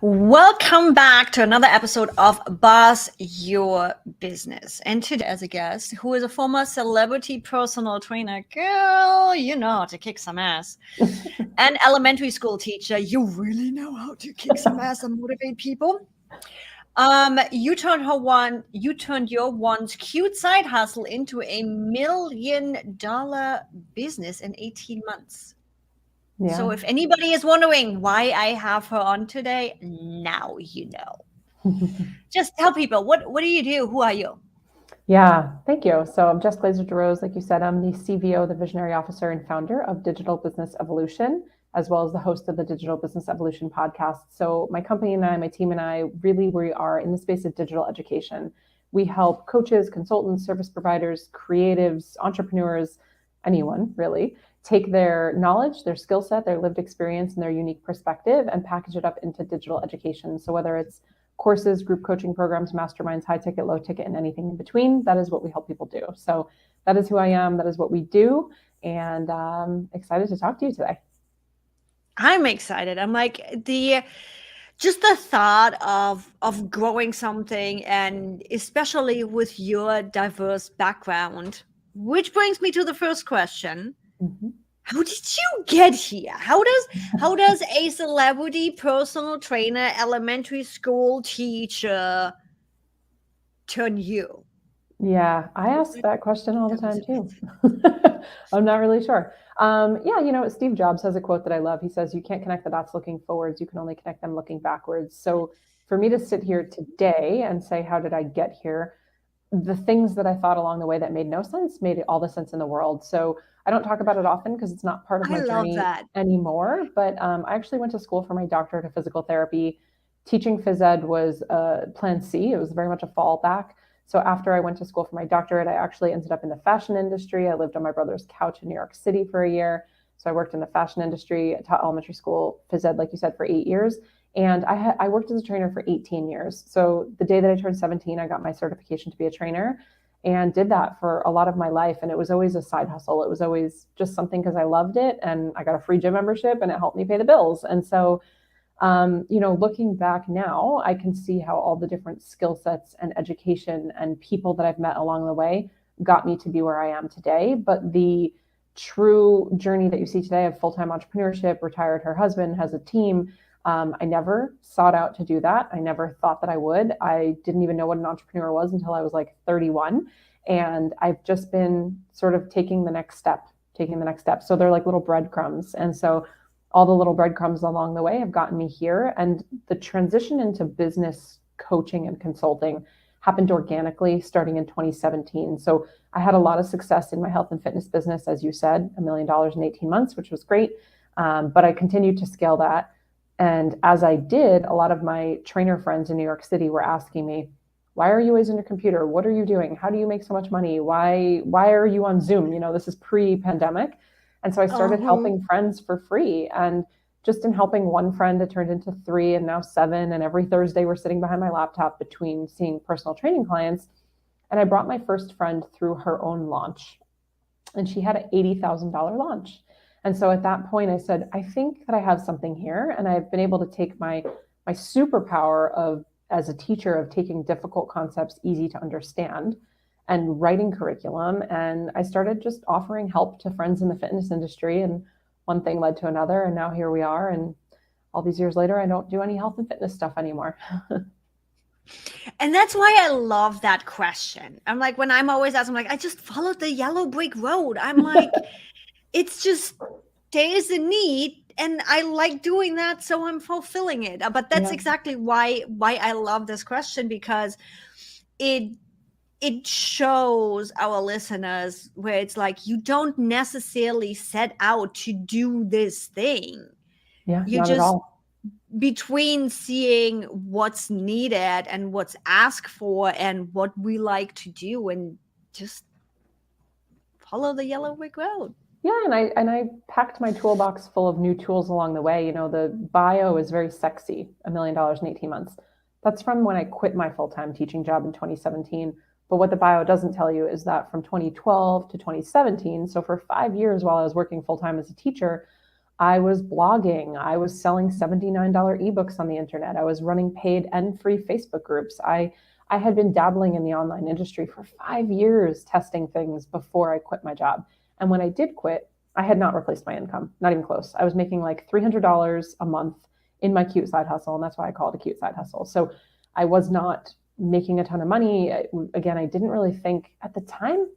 Welcome back to another episode of Boss Your Business. And today, as a guest, who is a former celebrity personal trainer, girl, you know how to kick some ass, an elementary school teacher, you really know how to kick some ass and motivate people. You turned your once cute side hustle into a $1 million business in 18 months. Yeah. So if anybody is wondering why I have her on today, now you know. Just tell people, what do you do? Who are you? Yeah, thank you. So I'm Jess Glazer DeRose. Like you said, I'm the CVO, the visionary officer and founder of Digital Business Evolution, as well as the host of the Digital Business Evolution podcast. So my company and I, my team and I, really, we are in the space of digital education. We help coaches, consultants, service providers, creatives, entrepreneurs, anyone really, take their knowledge, their skill set, their lived experience, and their unique perspective and package it up into digital education. So whether it's courses, group coaching programs, masterminds, high ticket, low ticket, and anything in between, that is what we help people do. So that is who I am. That is what we do. And excited to talk to you today. I'm excited. I'm like just the thought of growing something, and especially with your diverse background, which brings me to the first question. Mm-hmm. How did you get here? How does a celebrity personal trainer, elementary school teacher turn you? Yeah, I ask that question all the time too. I'm not really sure. Yeah, Steve Jobs has a quote that I love. He says, "You can't connect the dots looking forwards. You can only connect them looking backwards." So for me to sit here today and say, how did I get here? The things that I thought along the way that made no sense made all the sense in the world. So I don't talk about it often because it's not part of I my love journey that. anymore. But I actually went to school for my doctorate of physical therapy. Teaching phys ed was plan C. It was very much a fallback. So after I went to school for my doctorate, I actually ended up in the fashion industry. I lived on my brother's couch in New York City for a year. So I worked in the fashion industry, taught elementary school phys ed, like you said, for 8 years. And I worked as a trainer for 18 years. So the day that I turned 17, I got my certification to be a trainer and did that for a lot of my life. And it was always a side hustle. It was always just something because I loved it. And I got a free gym membership and it helped me pay the bills. And so looking back now, I can see how all the different skill sets and education and people that I've met along the way got me to be where I am today. But the true journey that you see today of full-time entrepreneurship, retired her husband, has a team. I never sought out to do that. I never thought that I would. I didn't even know what an entrepreneur was until I was like 31. And I've just been sort of taking the next step. So they're like little breadcrumbs. And so all the little breadcrumbs along the way have gotten me here. And the transition into business coaching and consulting happened organically starting in 2017. So I had a lot of success in my health and fitness business, as you said, $1 million in 18 months, which was great. But I continued to scale that. And as I did, a lot of my trainer friends in New York City were asking me, why are you always on your computer? What are you doing? How do you make so much money? Why are you on Zoom? This is pre-pandemic. And so I started helping friends for free. And just in helping one friend, it turned into 3 and now 7. And every Thursday we're sitting behind my laptop between seeing personal training clients. And I brought my first friend through her own launch. And she had an $80,000 launch. And so at that point I said, I think that I have something here. And I've been able to take my superpower of, as a teacher, of taking difficult concepts easy to understand and writing curriculum. And I started just offering help to friends in the fitness industry. And one thing led to another. And now here we are. And all these years later, I don't do any health and fitness stuff anymore. And that's why I love that question. I'm like, when I'm always asked, I'm like, I just followed the yellow brick road. I'm like, it's just, there's a need and I like doing that. So I'm fulfilling it. But that's exactly why I love this question, because it shows our listeners where it's like, you don't necessarily set out to do this thing. Yeah, You not just, at all. between seeing what's needed and what's asked for and what we like to do, and just follow the yellow brick road. Yeah, and I packed my toolbox full of new tools along the way. The bio is very sexy, $1 million in 18 months. That's from when I quit my full-time teaching job in 2017. But what the bio doesn't tell you is that from 2012 to 2017, so for 5 years while I was working full-time as a teacher, I was blogging. I was selling $79 ebooks on the internet. I was running paid and free Facebook groups. I had been dabbling in the online industry for 5 years, testing things before I quit my job. And when I did quit, I had not replaced my income, not even close. I was making like $300 a month in my cute side hustle. And that's why I call it a cute side hustle. So I was not making a ton of money. Again, I didn't really think at the time,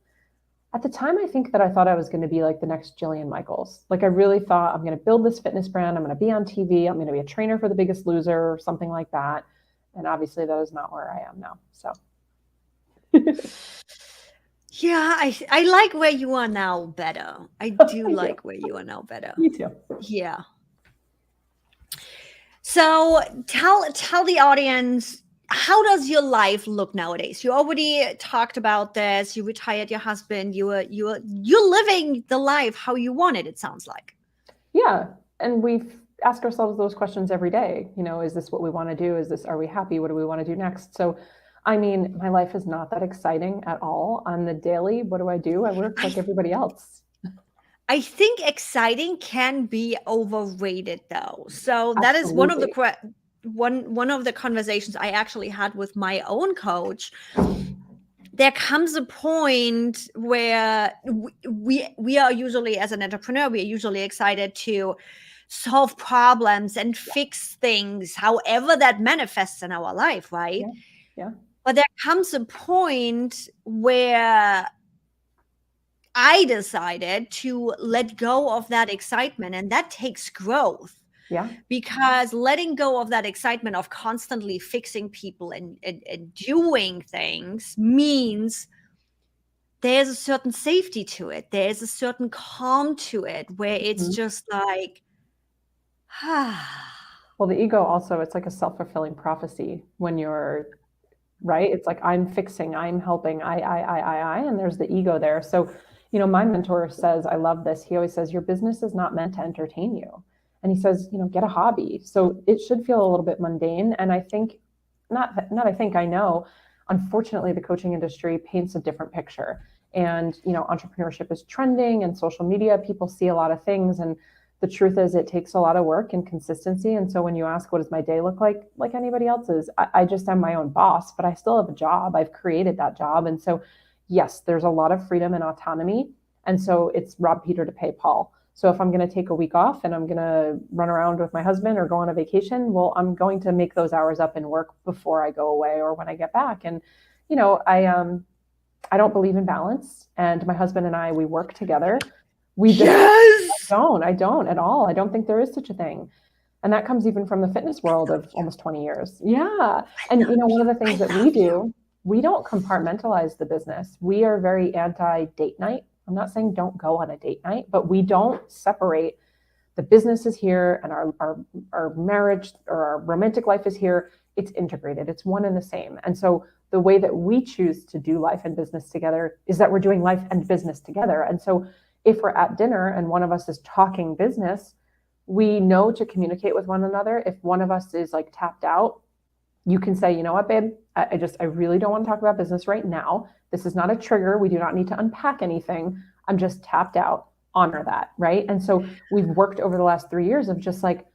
I think that I thought I was going to be like the next Jillian Michaels. Like I really thought I'm going to build this fitness brand. I'm going to be on TV. I'm going to be a trainer for The Biggest Loser or something like that. And obviously that is not where I am now. So. Yeah, I like where you are now better. I do like where you are now better. Me too. Yeah. So tell the audience, how does your life look nowadays? You already talked about this. You retired your husband. You're living the life how you want it, it sounds like. Yeah. And we've asked ourselves those questions every day. You know, is this what we want to do? Are we happy? What do we want to do next? So, I mean, my life is not that exciting at all. On the daily, what do? I work like everybody else. I think exciting can be overrated though. So that is one of the conversations I actually had with my own coach. There comes a point where we are usually, as an entrepreneur, we are usually excited to solve problems and fix things, however that manifests in our life, right? Yeah. But there comes a point where I decided to let go of that excitement, and that takes growth. Yeah. Because letting go of that excitement of constantly fixing people and doing things means there's a certain safety to it. There's a certain calm to it where it's just like, Well, the ego also, it's like a self-fulfilling prophecy when you're right. It's like, I'm fixing, I'm helping, and there's the ego there. So, you know, my mentor says, I love this. He always says, your business is not meant to entertain you. And he says, you know, get a hobby. So it should feel a little bit mundane. And I think, I know, unfortunately, the coaching industry paints a different picture. And, you know, entrepreneurship is trending and social media, people see a lot of things. And the truth is it takes a lot of work and consistency. And so when you ask, what does my day look like anybody else's, I just am my own boss, but I still have a job. I've created that job. And so, yes, there's a lot of freedom and autonomy. And so it's rob Peter to pay Paul. So if I'm going to take a week off and I'm going to run around with my husband or go on a vacation, well, I'm going to make those hours up and work before I go away or when I get back. And, you know, I don't believe in balance. And my husband and I, we work together. I don't at all. I don't think there is such a thing. And that comes even from the fitness world of almost 20 years. Yeah. And, you know, one of the things that we do, we don't compartmentalize the business. We are very anti-date night. I'm not saying don't go on a date night, but we don't separate. The business is here and our marriage or our romantic life is here. It's integrated. It's one and the same. And so the way that we choose to do life and business together is that we're doing life and business together. And so if we're at dinner and one of us is talking business, we know to communicate with one another. If one of us is like tapped out, you can say, you know what, babe, I really don't want to talk about business right now. This is not a trigger. We do not need to unpack anything. I'm just tapped out. Honor that, right? And so we've worked over the last 3 years of just like,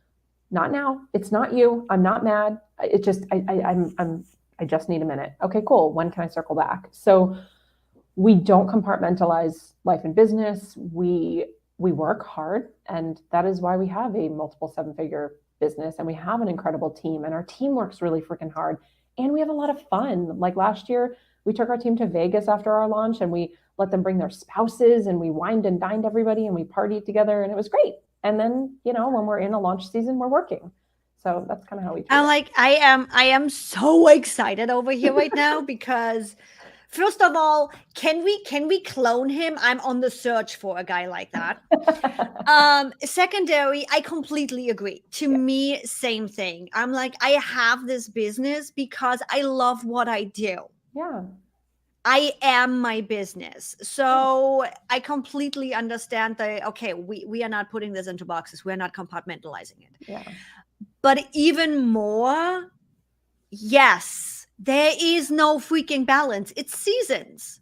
not now. It's not you. I'm not mad. It just, I just need a minute. Okay, cool. When can I circle back? So we don't compartmentalize life and business. We work hard, and that is why we have a multiple 7-figure business, and we have an incredible team, and our team works really freaking hard, and we have a lot of fun. Like last year, we took our team to Vegas after our launch, and we let them bring their spouses, and we wined and dined everybody, and we partied together, and it was great. And then, you know, when we're in a launch season, we're working. So that's kind of how we treat it. I am so excited over here right now because first of all, can we clone him? I'm on the search for a guy like that. Secondary, I completely agree. To me, same thing. I'm like, I have this business because I love what I do. Yeah. I am my business. So I completely understand that, okay, we are not putting this into boxes. We're not compartmentalizing it. Yeah. But even more, yes, there is no freaking balance. It's seasons.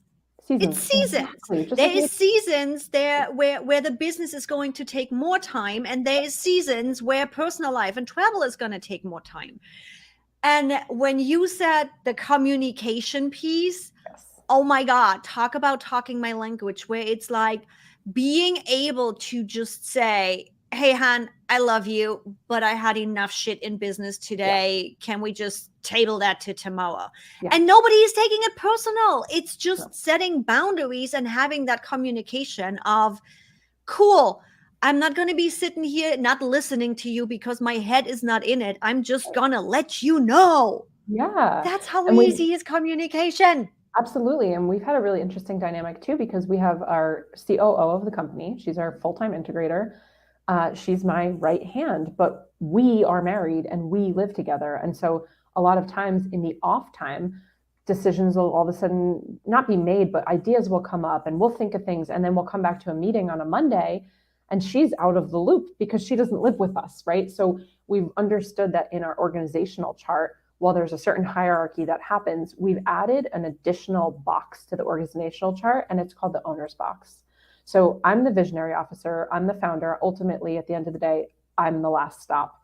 Seasons. It's seasons. Exactly. Just There like is seasons there where the business is going to take more time, and there is seasons where personal life and travel is going to take more time. And when you said the communication piece, yes. oh my God, talk about talking my language, where it's like being able to just say, hey, Han, I love you, but I had enough shit in business today. Yeah. Can we just table that to tomorrow? Yeah. And nobody is taking it personal. It's just setting boundaries and having that communication of, cool, I'm not going to be sitting here not listening to you because my head is not in it. I'm just going to let you know. Yeah. That's how easy is communication. Absolutely. And we've had a really interesting dynamic too, because we have our COO of the company. She's our full-time integrator. She's my right hand, but we are married and we live together. And so a lot of times in the off time, decisions will all of a sudden not be made, but ideas will come up and we'll think of things. And then we'll come back to a meeting on a Monday and she's out of the loop because she doesn't live with us, right? So we've understood that in our organizational chart, while there's a certain hierarchy that happens, we've added an additional box to the organizational chart, and it's called the owner's box. So I'm the visionary officer, I'm the founder. Ultimately, at the end of the day, I'm the last stop.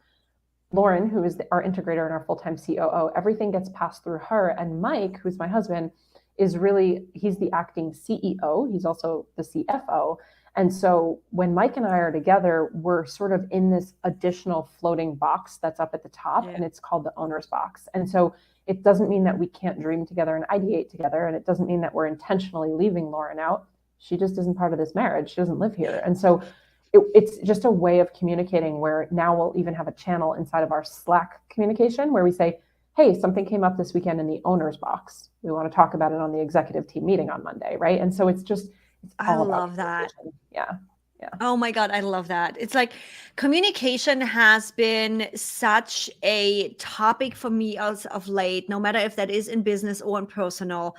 Lauren, who is our integrator and our full-time COO, everything gets passed through her. And Mike, who's my husband, he's the acting CEO. He's also the CFO. And so when Mike and I are together, we're sort of in this additional floating box that's up at the top, and it's called the owner's box. And so it doesn't mean that we can't dream together and ideate together. And it doesn't mean that we're intentionally leaving Lauren out. She just isn't part of this marriage. She doesn't live here. And so it's just a way of communicating where now we'll even have a channel inside of our Slack communication where we say, hey, something came up this weekend in the owner's box. We want to talk about it on the executive team meeting on Monday, right? And so it's I love that. Yeah. Oh my God, I love that. It's like communication has been such a topic for me as of late, no matter if that is in business or in personal.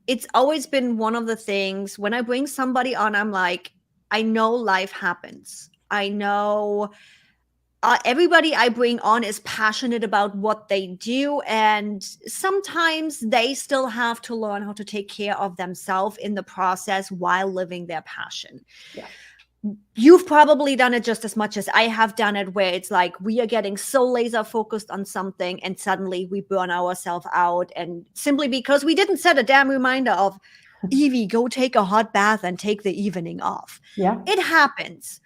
It's always been one of the things when I bring somebody on, I'm like, I know life happens. I know everybody I bring on is passionate about what they do. And sometimes they still have to learn how to take care of themselves in the process while living their passion. Yeah. You've probably done it just as much as I have done it, where it's like we are getting so laser focused on something and suddenly we burn ourselves out. And simply because we didn't set a damn reminder of, Evie, go take a hot bath and take the evening off. Yeah. It happens.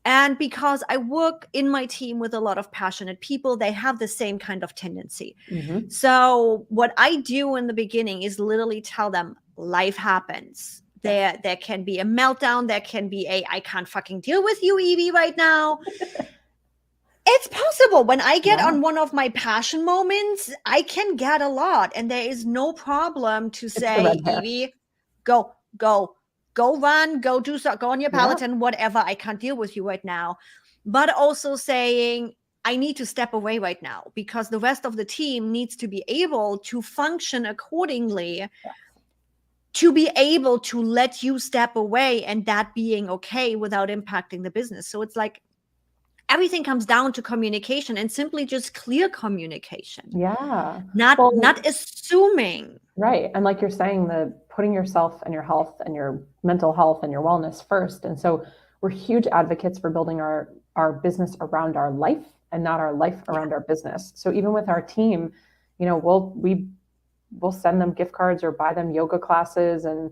And because I work in my team with a lot of passionate people, they have the same kind of tendency. Mm-hmm. So what I do in the beginning is literally tell them life happens. There can be a meltdown. There can be I can't fucking deal with you, Evie, right now. It's possible. When I get on one of my passion moments, I can get a lot. And there is no problem to say, Evie, go run, go do so, go on your Peloton, whatever. I can't deal with you right now. But also saying, I need to step away right now because the rest of the team needs to be able to function accordingly, to be able to let you step away and that being okay without impacting the business. So it's like everything comes down to communication and simply just clear communication. Yeah. Not assuming. Right. And like you're saying, putting yourself and your health and your mental health and your wellness first. And so we're huge advocates for building our business around our life and not our life around our business. So even with our team, we'll send them gift cards or buy them yoga classes and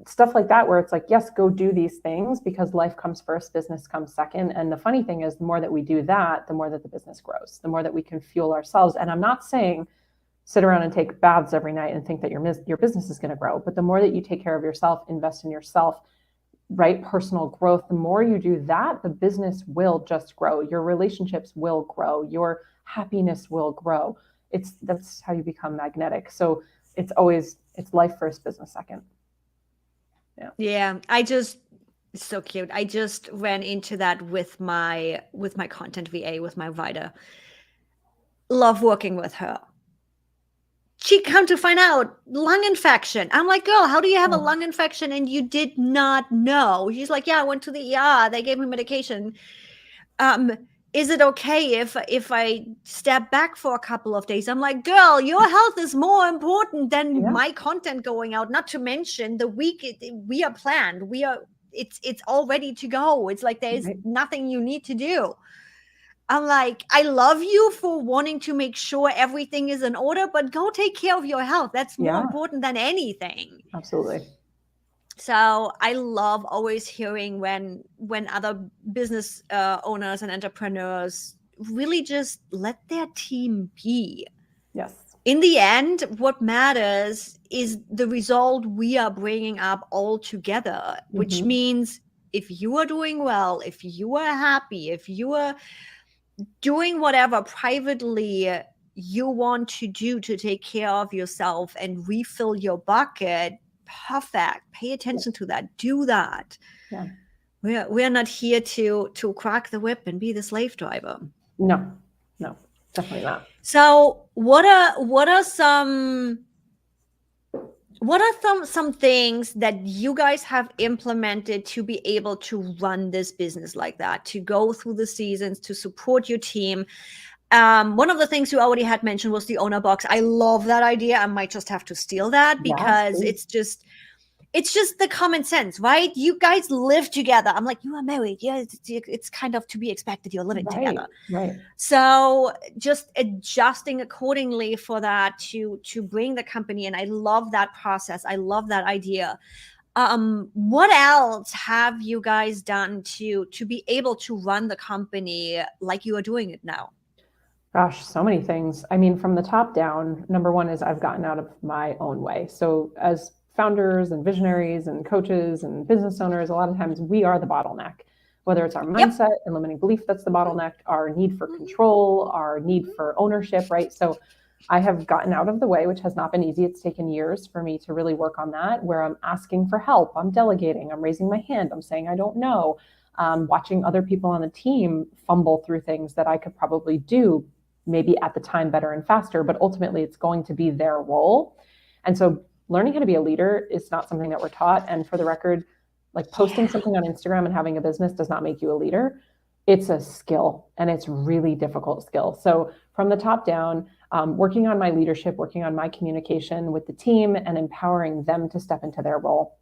stuff like that, where it's like, yes, go do these things because life comes first, business comes second. And the funny thing is, the more that we do that, the more that the business grows, the more that we can fuel ourselves. And I'm not saying sit around and take baths every night and think that your business is going to grow. But the more that you take care of yourself, invest in yourself, right? Personal growth, the more you do that, the business will just grow. Your relationships will grow. Your happiness will grow. That's how you become magnetic. So it's life first, business second. Yeah. So cute. I just ran into that with my content VA, with my writer. Love working with her. She come to find out lung infection. I'm like, girl, how do you have a lung infection and you did not know? She's like, yeah, I went to the ER. They gave me medication. is it okay if I step back for a couple of days? I'm like, girl, your health is more important than my content going out. Not to mention the week we are planned. It's all ready to go. It's like there's nothing you need to do. I'm like, I love you for wanting to make sure everything is in order, but go take care of your health. That's more important than anything. Absolutely. So I love always hearing when other business owners and entrepreneurs really just let their team be. Yes. In the end, what matters is the result we are bringing up all together, which means if you are doing well, if you are happy, if you are doing whatever privately you want to do to take care of yourself and refill your bucket, perfect. Pay attention to that. Do that. Yeah. We're not here to crack the whip and be the slave driver. No, definitely not. So what are some things that you guys have implemented to be able to run this business like that, to go through the seasons, to support your team? One of the things you already had mentioned was the owner box. I love that idea. I might just have to steal that because it's just the common sense, right? You guys live together. I'm like, you are married. Yeah, it's kind of to be expected. You're living together. Right. So just adjusting accordingly for that to bring the company in. I love that process. I love that idea. What else have you guys done to be able to run the company like you are doing it now? Gosh, so many things. I mean, from the top down, number one is I've gotten out of my own way. So as founders and visionaries and coaches and business owners, a lot of times we are the bottleneck, whether it's our mindset and limiting belief that's the bottleneck, our need for control, our need for ownership, right? So I have gotten out of the way, which has not been easy. It's taken years for me to really work on that, where I'm asking for help, I'm delegating, I'm raising my hand, I'm saying I don't know, watching other people on the team fumble through things that I could probably do maybe at the time better and faster, but ultimately it's going to be their role. And so learning how to be a leader is not something that we're taught. And for the record, like posting something on Instagram and having a business does not make you a leader. It's a skill, and it's really difficult skill. So from the top down, working on my leadership, working on my communication with the team and empowering them to step into their role.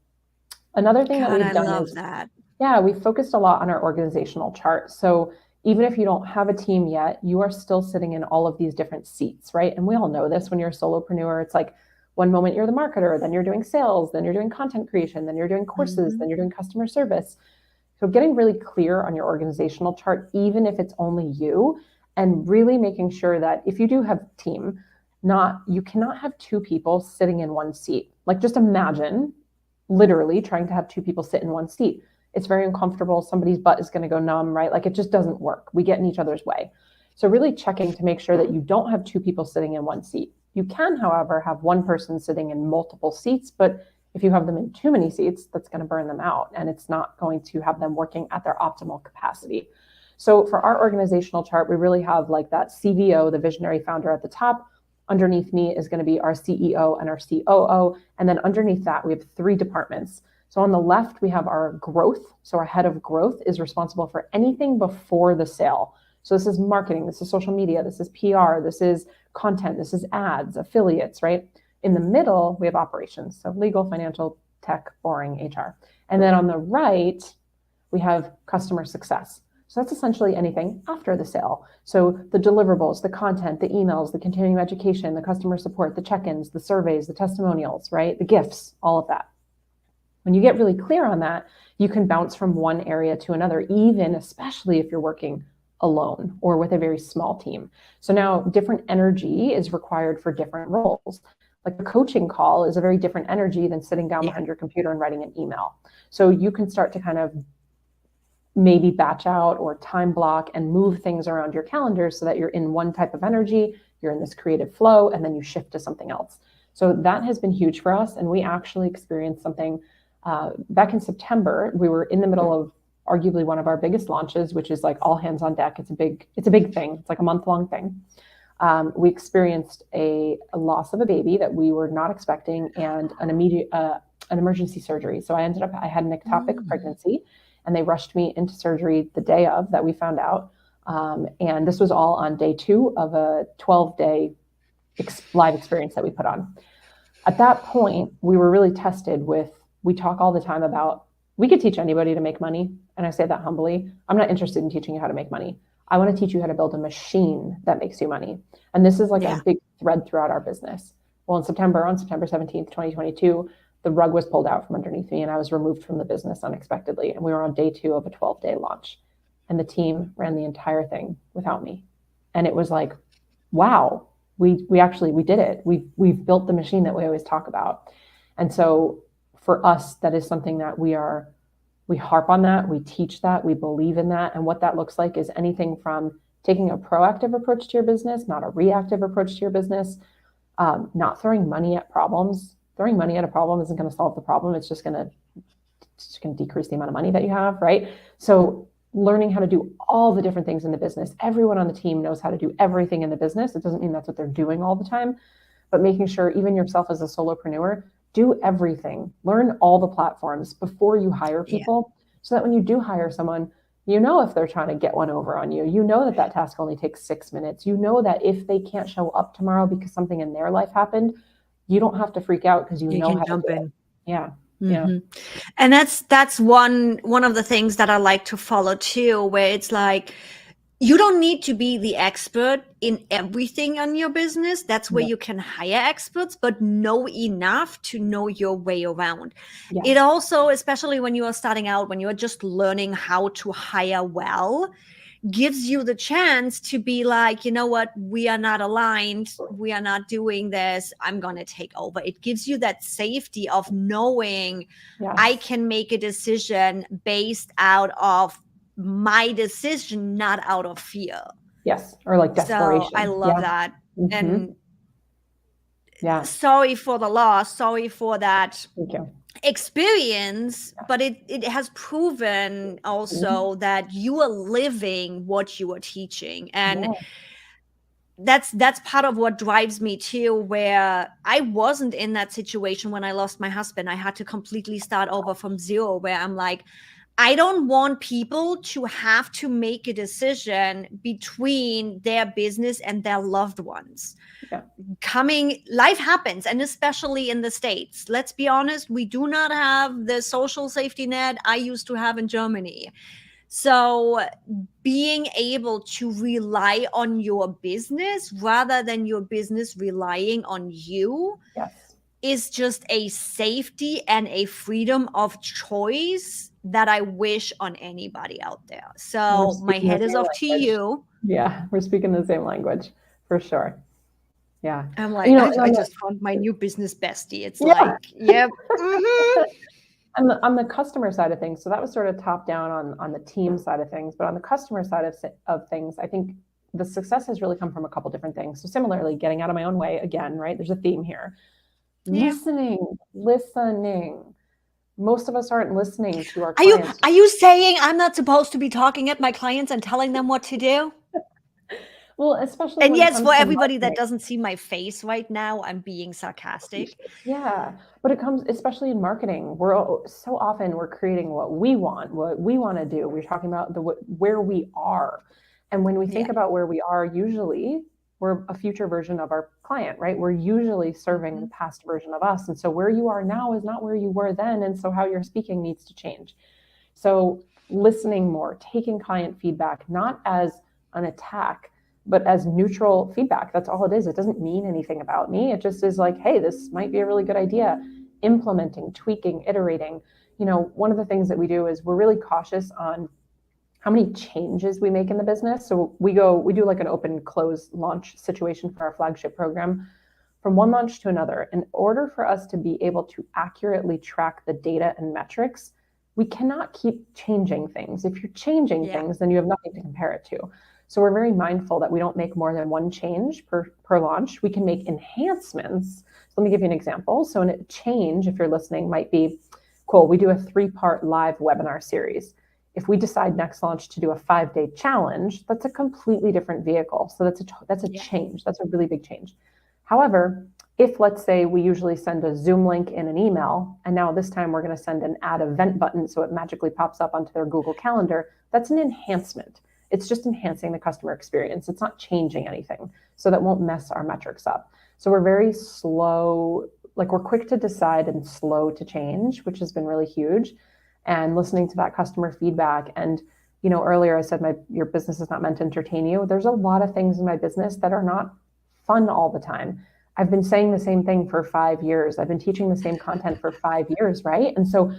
Another thing that we've done is, we've focused a lot on our organizational chart. So even if you don't have a team yet, you are still sitting in all of these different seats, right? And we all know this when you're a solopreneur. It's like one moment you're the marketer, then you're doing sales, then you're doing content creation, then you're doing courses, then you're doing customer service. So getting really clear on your organizational chart, even if it's only you, and really making sure that if you do have a team, you cannot have two people sitting in one seat. Like just imagine literally trying to have two people sit in one seat. It's very uncomfortable. Somebody's butt is going to go numb, right? Like it just doesn't work. We get in each other's way. So really checking to make sure that you don't have two people sitting in one seat. You can, however, have one person sitting in multiple seats, but if you have them in too many seats, that's going to burn them out, and it's not going to have them working at their optimal capacity. So for our organizational chart, we really have like that CVO, the visionary founder, at the top. Underneath me is going to be our CEO and our COO. And then underneath that, we have 3 departments. So on the left, we have our growth. So our head of growth is responsible for anything before the sale. So this is marketing, this is social media, this is PR, this is content, this is ads, affiliates, right? In the middle, we have operations. So legal, financial, tech, boring, HR. And then on the right, we have customer success. So that's essentially anything after the sale. So the deliverables, the content, the emails, the continuing education, the customer support, the check-ins, the surveys, the testimonials, right? The gifts, all of that. When you get really clear on that, you can bounce from one area to another, especially if you're working alone or with a very small team. So now different energy is required for different roles. Like a coaching call is a very different energy than sitting down behind your computer and writing an email. So you can start to kind of maybe batch out or time block and move things around your calendar so that you're in one type of energy, you're in this creative flow, and then you shift to something else. So that has been huge for us. And we actually experienced something back in September. We were in the middle of arguably one of our biggest launches, which is like all hands on deck. It's a big thing. It's like a month-long thing. We experienced a loss of a baby that we were not expecting and an emergency surgery. So I had an ectopic pregnancy, and they rushed me into surgery the day of that we found out. And this was all on day 2 of a 12-day live experience that we put on. At that point, we were really tested with, we talk all the time about, we could teach anybody to make money. And I say that humbly. I'm not interested in teaching you how to make money. I want to teach you how to build a machine that makes you money. And this is like a big thread throughout our business. Well, on September 17th, 2022, the rug was pulled out from underneath me and I was removed from the business unexpectedly. And we were on day 2 of a 12-day launch. And the team ran the entire thing without me. And it was like, wow, we did it. We've built the machine that we always talk about. And so for us, that is something that we harp on that, we teach that, we believe in that. And what that looks like is anything from taking a proactive approach to your business, not a reactive approach to your business, not throwing money at problems. Throwing money at a problem isn't going to solve the problem. It's just going to decrease the amount of money that you have, right? So learning how to do all the different things in the business. Everyone on the team knows how to do everything in the business. It doesn't mean that's what they're doing all the time, but making sure even yourself as a solopreneur, do everything, learn all the platforms before you hire people, so that when you do hire someone, you know if they're trying to get one over on you, you know that task only takes 6 minutes. You know that if they can't show up tomorrow because something in their life happened, you don't have to freak out because you know how to jump in. Yeah. Yeah. And that's one of the things that I like to follow too, where it's like, you don't need to be the expert in everything on your business. That's where you can hire experts, but know enough to know your way around. Yeah. It also, especially when you are starting out, when you are just learning how to hire well, gives you the chance to be like, you know what, we are not aligned. We are not doing this. I'm going to take over. It gives you that safety of knowing I can make a decision based out of my decision, not out of fear. Yes. Or like desperation. So I love that. And sorry for the loss. Sorry for that. Thank you. Experience, but it has proven also that you are living what you are teaching. And that's part of what drives me too, where I wasn't in that situation when I lost my husband. I had to completely start over from zero, where I'm like, I don't want people to have to make a decision between their business and their loved ones. Life happens, and especially in the States. Let's be honest, we do not have the social safety net I used to have in Germany. So being able to rely on your business rather than your business relying on you is just a safety and a freedom of choice that I wish on anybody out there. So my head is off to you. Yeah, we're speaking the same language for sure. Yeah. I'm like, I just found my new business bestie. It's like, yep. On the customer side of things, so that was sort of top down on the team side of things, but on the customer side of things, I think the success has really come from a couple different things. So similarly, getting out of my own way again, right? There's a theme here. Listening. Most of us aren't listening to our clients. Are you saying I'm not supposed to be talking at my clients and telling them what to do? Well, especially and yes, for everybody that doesn't see my face right now, I'm being sarcastic. Yeah, but it comes especially in marketing. So often we're creating what we want to do. We're talking about where we are, and when we think about where we are, usually we're a future version of our client, right? We're usually serving the past version of us, and so where you are now is not where you were then, and so how you're speaking needs to change. So listening more, taking client feedback, not as an attack, but as neutral feedback. That's all it is. It doesn't mean anything about me. It just is like, hey, this might be a really good idea. Implementing, tweaking, iterating. One of the things that we do is we're really cautious on how many changes we make in the business. So we do like an open close launch situation for our flagship program, from one launch to another. In order for us to be able to accurately track the data and metrics, we cannot keep changing things. If you're changing things, then you have nothing to compare it to. So we're very mindful that we don't make more than one change per launch. We can make enhancements. So let me give you an example. So a change, if you're listening, might be, cool, we do a 3-part live webinar series. If we decide next launch to do a 5-day challenge, that's a completely different vehicle. So that's a change. That's a really big change. However, if let's say we usually send a Zoom link in an email, and now this time we're going to send an add event button so it magically pops up onto their Google Calendar, that's an enhancement. It's just enhancing the customer experience. It's not changing anything. So that won't mess our metrics up. So we're very slow, like we're quick to decide and slow to change, which has been really huge. And listening to that customer feedback. And, you know, earlier I said your business is not meant to entertain you. There's a lot of things in my business that are not fun all the time. I've been saying the same thing for 5 years. I've been teaching the same content for 5 years, right? And so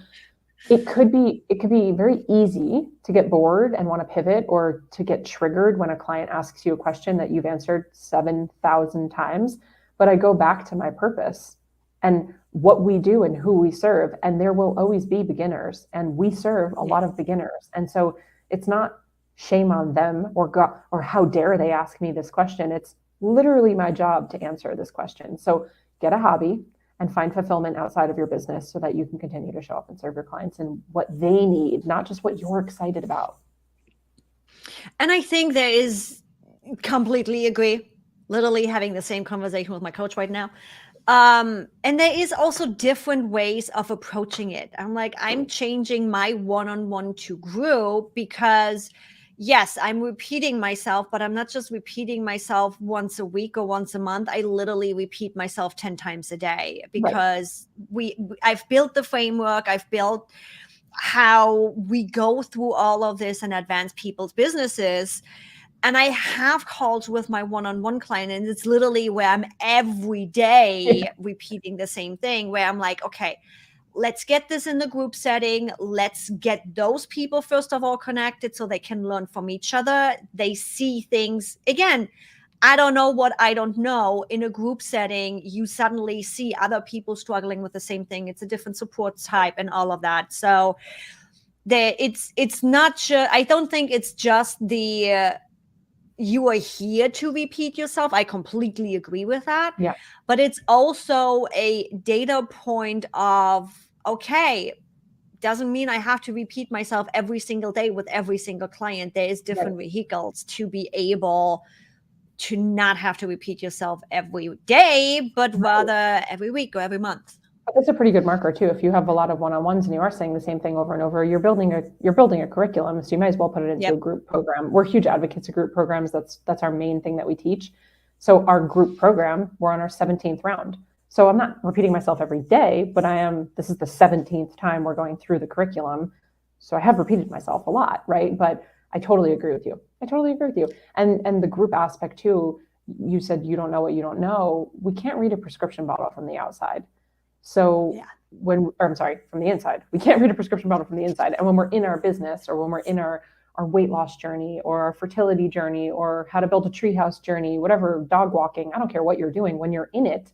it could be very easy to get bored and want to pivot, or to get triggered when a client asks you a question that you've answered 7,000 times. But I go back to my purpose and what we do and who we serve. And there will always be beginners, and we serve a lot of beginners. And so it's not shame on them or how dare they ask me this question. It's literally my job to answer this question. So get a hobby and find fulfillment outside of your business so that you can continue to show up and serve your clients in what they need, not just what you're excited about. And I think there is, completely agree, literally having the same conversation with my coach right now. And there is also different ways of approaching it. I'm changing my one-on-one to group because yes, I'm repeating myself, but I'm not just repeating myself once a week or once a month. I literally repeat myself 10 times a day because I've built the framework. I've built how we go through all of this and advance people's businesses. And I have calls with my one-on-one client, and it's literally where I'm every day repeating the same thing, where I'm like, okay, let's get this in the group setting. Let's get those people, first of all, connected so they can learn from each other. They see things. Again, I don't know what I don't know. In a group setting, you suddenly see other people struggling with the same thing. It's a different support type and all of that. So it's not just, I don't think it's just the, you are here to repeat yourself. I completely agree with that. Yeah. But it's also a data point of, okay, doesn't mean I have to repeat myself every single day with every single client. There is different vehicles to be able to not have to repeat yourself every day, but rather every week or every month. That's a pretty good marker too. If you have a lot of one-on-ones and you are saying the same thing over and over, you're building a curriculum. So you might as well put it into a group program. We're huge advocates of group programs. That's our main thing that we teach. So our group program, we're on our 17th round. So I'm not repeating myself every day, but this is the 17th time we're going through the curriculum. So I have repeated myself a lot, right? But I totally agree with you. And the group aspect too, you said you don't know what you don't know. We can't read a prescription bottle from the outside. So from the inside, we can't read a prescription bottle from the inside. And when we're in our business, or when we're in our weight loss journey, or our fertility journey, or how to build a treehouse journey, whatever, dog walking, I don't care what you're doing. When you're in it,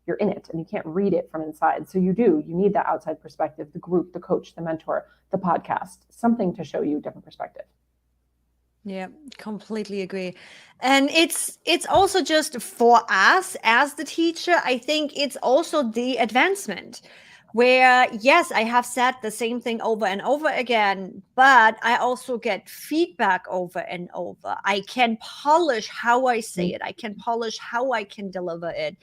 and you can't read it from inside. So you need that outside perspective, the group, the coach, the mentor, the podcast, something to show you a different perspective. Yeah, completely agree. And it's also just for us as the teacher, I think it's also the advancement where, yes, I have said the same thing over and over again, but I also get feedback over and over. I can polish how I say it. I can polish how I can deliver it.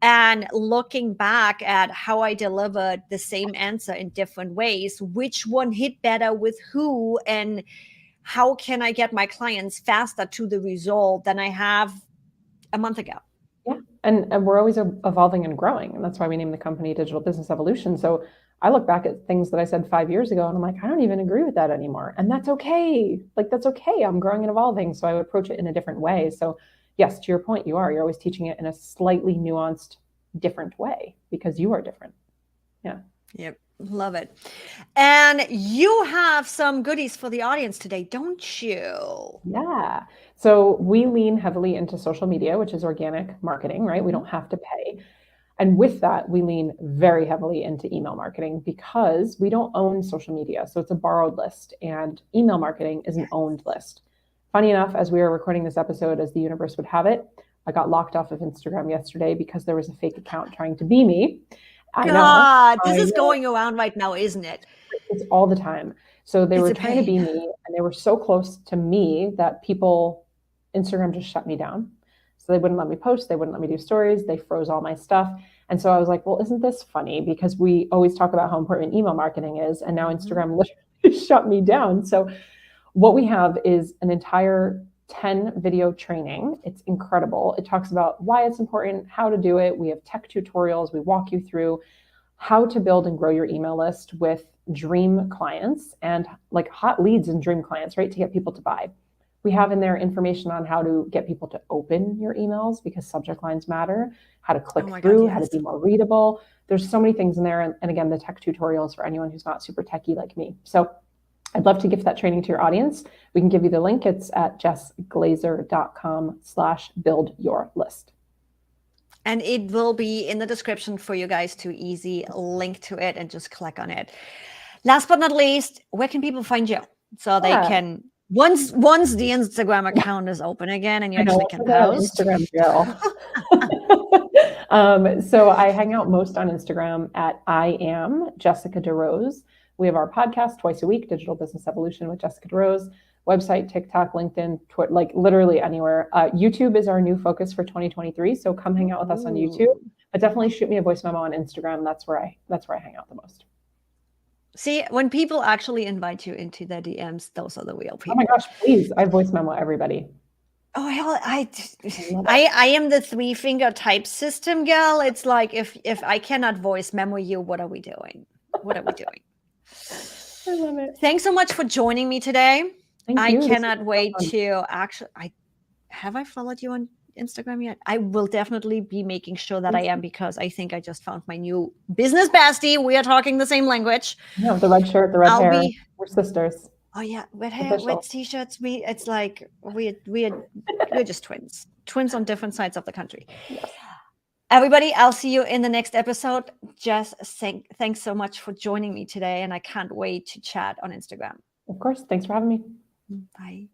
And looking back at how I delivered the same answer in different ways, which one hit better with who, and how can I get my clients faster to the result than I have a month ago? Yeah. And we're always evolving and growing. And that's why we named the company Digital Business Evolution. So I look back at things that I said 5 years ago and I'm like, I don't even agree with that anymore. And that's okay. That's okay. I'm growing and evolving. So I would approach it in a different way. So yes, to your point, you're always teaching it in a slightly nuanced, different way because you are different. Yeah. Yep. Love it. And you have some goodies for the audience today, don't you? Yeah. So we lean heavily into social media, which is organic marketing, right? We don't have to pay. And with that, we lean very heavily into email marketing because we don't own social media. So it's a borrowed list, and email marketing is an owned list. Funny enough, as we were recording this episode, as the universe would have it, I got locked off of Instagram yesterday because there was a fake account trying to be me. This is going around right now, isn't it? It's all the time. So they were trying to be me, and they were so close to me that Instagram just shut me down. So they wouldn't let me post. They wouldn't let me do stories. They froze all my stuff. And so I was like, well, isn't this funny? Because we always talk about how important email marketing is. And now Instagram literally shut me down. So what we have is an entire 10 video training. It's incredible. It talks about why it's important, how to do it. We have tech tutorials. We walk you through how to build and grow your email list with dream clients and like hot leads and dream clients, right? To get people to buy. We have in there information on how to get people to open your emails because subject lines matter, how to click through, how to be more readable. There's so many things in there. And again, the tech tutorials for anyone who's not super techie like me. So I'd love to give that training to your audience. We can give you the link. It's at jessglazer.com/buildyourlist. And it will be in the description for you guys to easy link to it and just click on it. Last but not least, where can people find you? So they can, once the Instagram account is open again and you actually can post. Instagram jail. So I hang out most on Instagram at I am Jessica DeRose. We have our podcast twice a week, Digital Business Evolution with Jessica DeRose. Website, TikTok, LinkedIn, Twitter, like literally anywhere. YouTube is our new focus for 2023. So come hang out with us on YouTube, but definitely shoot me a voice memo on Instagram. That's where I hang out the most. See, when people actually invite you into their DMs, those are the real people. Oh my gosh, please. I voice memo everybody. Oh, hell, I am the 3-finger type system girl. It's like, if I cannot voice memo you, what are we doing? What are we doing? I love it. Thanks so much for joining me today. I Thank you. cannot wait to actually, have I followed you on Instagram yet? I will definitely be making sure that I am, because I think I just found my new business bestie. We are talking the same language. No, the red shirt, the red hair. We're sisters. Oh yeah, red hair, red t-shirts. It's like we're just twins on different sides of the country. Yes. Everybody, I'll see you in the next episode. Jess, thanks so much for joining me today, and I can't wait to chat on Instagram. Of course. Thanks for having me. Bye.